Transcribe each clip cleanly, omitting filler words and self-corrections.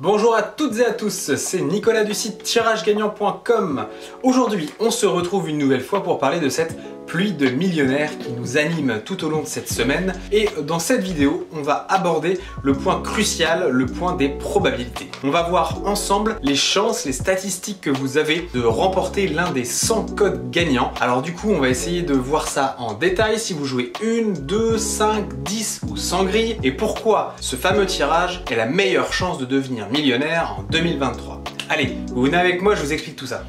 Bonjour à toutes et à tous, c'est Nicolas du site tiragegagnant.com. Aujourd'hui, on se retrouve une nouvelle fois pour parler de cette pluie de millionnaires qui nous anime tout au long de cette semaine. Et dans cette vidéo, on va aborder le point crucial, le point des probabilités. On va voir ensemble les chances, les statistiques que vous avez de remporter l'un des 100 codes gagnants. Alors du coup, on va essayer de voir ça en détail, si vous jouez 1, 2, 5, 10 ou 100 grilles, et pourquoi ce fameux tirage est la meilleure chance de devenir millionnaire en 2023. Allez, vous venez avec moi, je vous explique tout ça.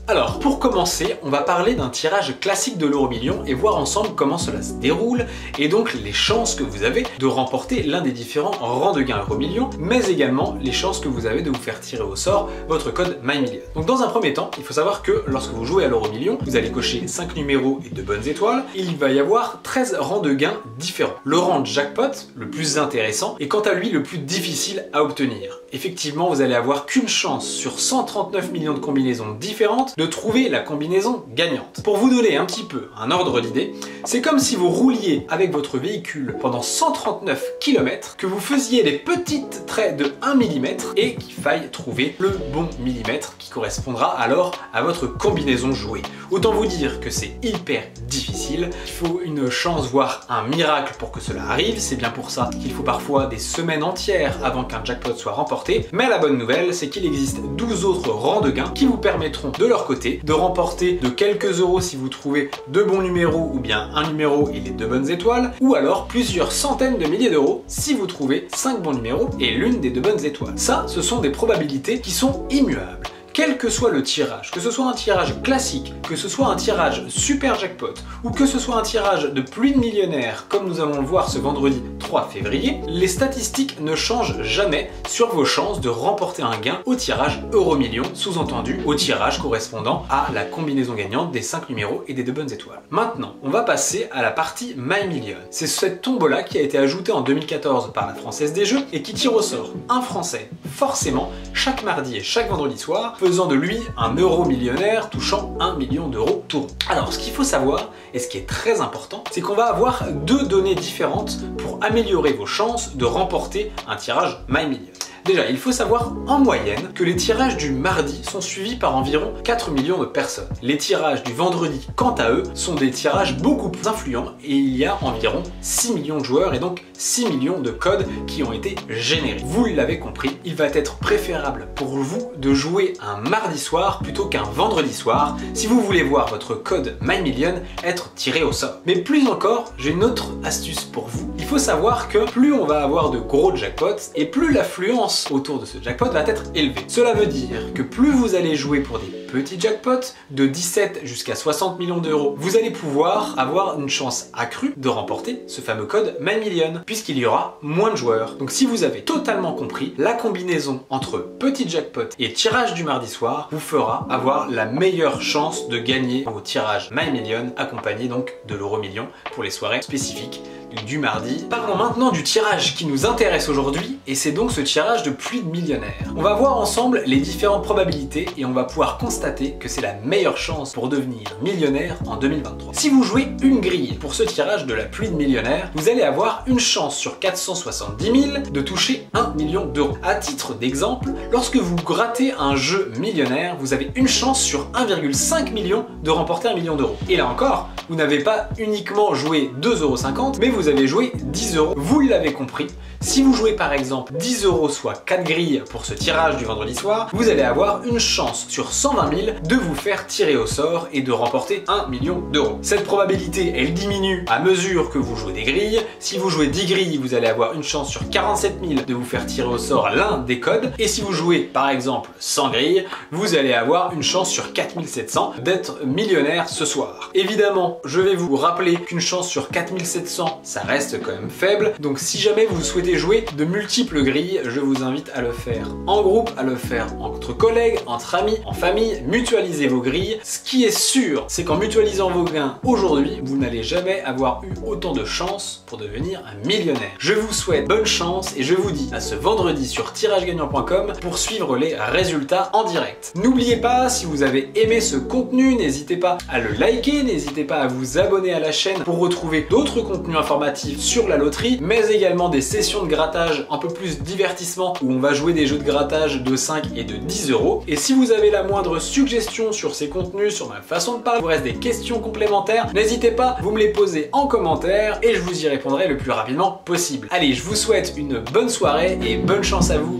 Alors, pour commencer, on va parler d'un tirage classique de l'euro-million et voir ensemble comment cela se déroule et donc les chances que vous avez de remporter l'un des différents rangs de gains euro-million, mais également les chances que vous avez de vous faire tirer au sort votre code MyMillion. Donc dans un premier temps, il faut savoir que lorsque vous jouez à l'euro-million, vous allez cocher 5 numéros et 2 bonnes étoiles, et il va y avoir 13 rangs de gains différents. Le rang de jackpot, le plus intéressant, est quant à lui le plus difficile à obtenir. Effectivement, vous allez avoir qu'une chance sur 139 millions de combinaisons différentes de trouver la combinaison gagnante. Pour vous donner un petit peu un ordre d'idée, c'est comme si vous rouliez avec votre véhicule pendant 139 km, que vous faisiez des petites traits de 1 mm et qu'il faille trouver le bon millimètre qui correspondra alors à votre combinaison jouée. Autant vous dire que c'est hyper difficile, il faut une chance voire un miracle pour que cela arrive, c'est bien pour ça qu'il faut parfois des semaines entières avant qu'un jackpot soit remporté, mais la bonne nouvelle c'est qu'il existe 12 autres rangs de gains qui vous permettront de leur côté de remporter de quelques euros si vous trouvez deux bons numéros ou bien un numéro et les deux bonnes étoiles, ou alors plusieurs centaines de milliers d'euros si vous trouvez 5 bons numéros et l'une des deux bonnes étoiles. Ça, ce sont des probabilités qui sont immuables. Quel que soit le tirage, que ce soit un tirage classique, que ce soit un tirage super jackpot, ou que ce soit un tirage de pluie de millionnaires, comme nous allons le voir ce vendredi 3 février, les statistiques ne changent jamais sur vos chances de remporter un gain au tirage euro-million, sous-entendu au tirage correspondant à la combinaison gagnante des 5 numéros et des 2 bonnes étoiles. Maintenant, on va passer à la partie MyMillion. C'est cette tombola qui a été ajoutée en 2014 par la Française des Jeux et qui tire au sort un Français, forcément, chaque mardi et chaque vendredi soir, faisant de lui un euro-millionnaire touchant 1 million d'euros tout rond. Alors ce qu'il faut savoir, et ce qui est très important, c'est qu'on va avoir deux données différentes pour améliorer vos chances de remporter un tirage MyMillion. Déjà, il faut savoir en moyenne que les tirages du mardi sont suivis par environ 4 millions de personnes. Les tirages du vendredi, quant à eux, sont des tirages beaucoup plus influents et il y a environ 6 millions de joueurs et donc 6 millions de codes qui ont été générés. Vous l'avez compris, il va être préférable pour vous de jouer un mardi soir plutôt qu'un vendredi soir si vous voulez voir votre code MyMillion être tiré au sort. Mais plus encore, j'ai une autre astuce pour vous. Il faut savoir que plus on va avoir de gros jackpots et plus l'affluence autour de ce jackpot va être élevé. Cela veut dire que plus vous allez jouer pour des petits jackpots de 17 jusqu'à 60 millions d'euros, vous allez pouvoir avoir une chance accrue de remporter ce fameux code MyMillion puisqu'il y aura moins de joueurs. Donc si vous avez totalement compris, la combinaison entre petit jackpot et tirage du mardi soir vous fera avoir la meilleure chance de gagner au tirage MyMillion accompagné donc de l'euro-million pour les soirées spécifiques du mardi. Parlons maintenant du tirage qui nous intéresse aujourd'hui et c'est donc ce tirage de pluie de millionnaires. On va voir ensemble les différentes probabilités et on va pouvoir constater que c'est la meilleure chance pour devenir millionnaire en 2023. Si vous jouez une grille pour ce tirage de la pluie de millionnaires, vous allez avoir une chance sur 470 000 de toucher 1 million d'euros. À titre d'exemple, lorsque vous grattez un jeu millionnaire, vous avez une chance sur 1,5 million de remporter 1 million d'euros. Et là encore, vous n'avez pas uniquement joué 2,50 €, mais vous avez joué 10 €. Vous l'avez compris, si vous jouez par exemple 10 €, soit 4 grilles pour ce tirage du vendredi soir, vous allez avoir une chance sur 120 000 de vous faire tirer au sort et de remporter 1 million d'euros. Cette probabilité, elle diminue à mesure que vous jouez des grilles. Si vous jouez 10 grilles, vous allez avoir une chance sur 47 000 de vous faire tirer au sort l'un des codes. Et si vous jouez par exemple 100 grilles, vous allez avoir une chance sur 4700 d'être millionnaire ce soir. Évidemment, je vais vous rappeler qu'une chance sur 4700, ça reste quand même faible. Donc si jamais vous souhaitez jouer de multiples grilles, je vous invite à le faire en groupe, à le faire entre collègues, entre amis, en famille, mutualisez vos grilles. Ce qui est sûr, c'est qu'en mutualisant vos gains aujourd'hui, vous n'allez jamais avoir eu autant de chance pour devenir un millionnaire. Je vous souhaite bonne chance et je vous dis à ce vendredi sur tiragegagnant.com pour suivre les résultats en direct. N'oubliez pas, si vous avez aimé ce contenu, n'hésitez pas à le liker, n'hésitez pas à vous abonner à la chaîne pour retrouver d'autres contenus informatifs informatives sur la loterie, mais également des sessions de grattage un peu plus divertissement où on va jouer des jeux de grattage de 5 et de 10 euros. Et si vous avez la moindre suggestion sur ces contenus, sur ma façon de parler, il vous reste des questions complémentaires, n'hésitez pas, vous me les posez en commentaire et je vous y répondrai le plus rapidement possible. Allez, je vous souhaite une bonne soirée et bonne chance à vous.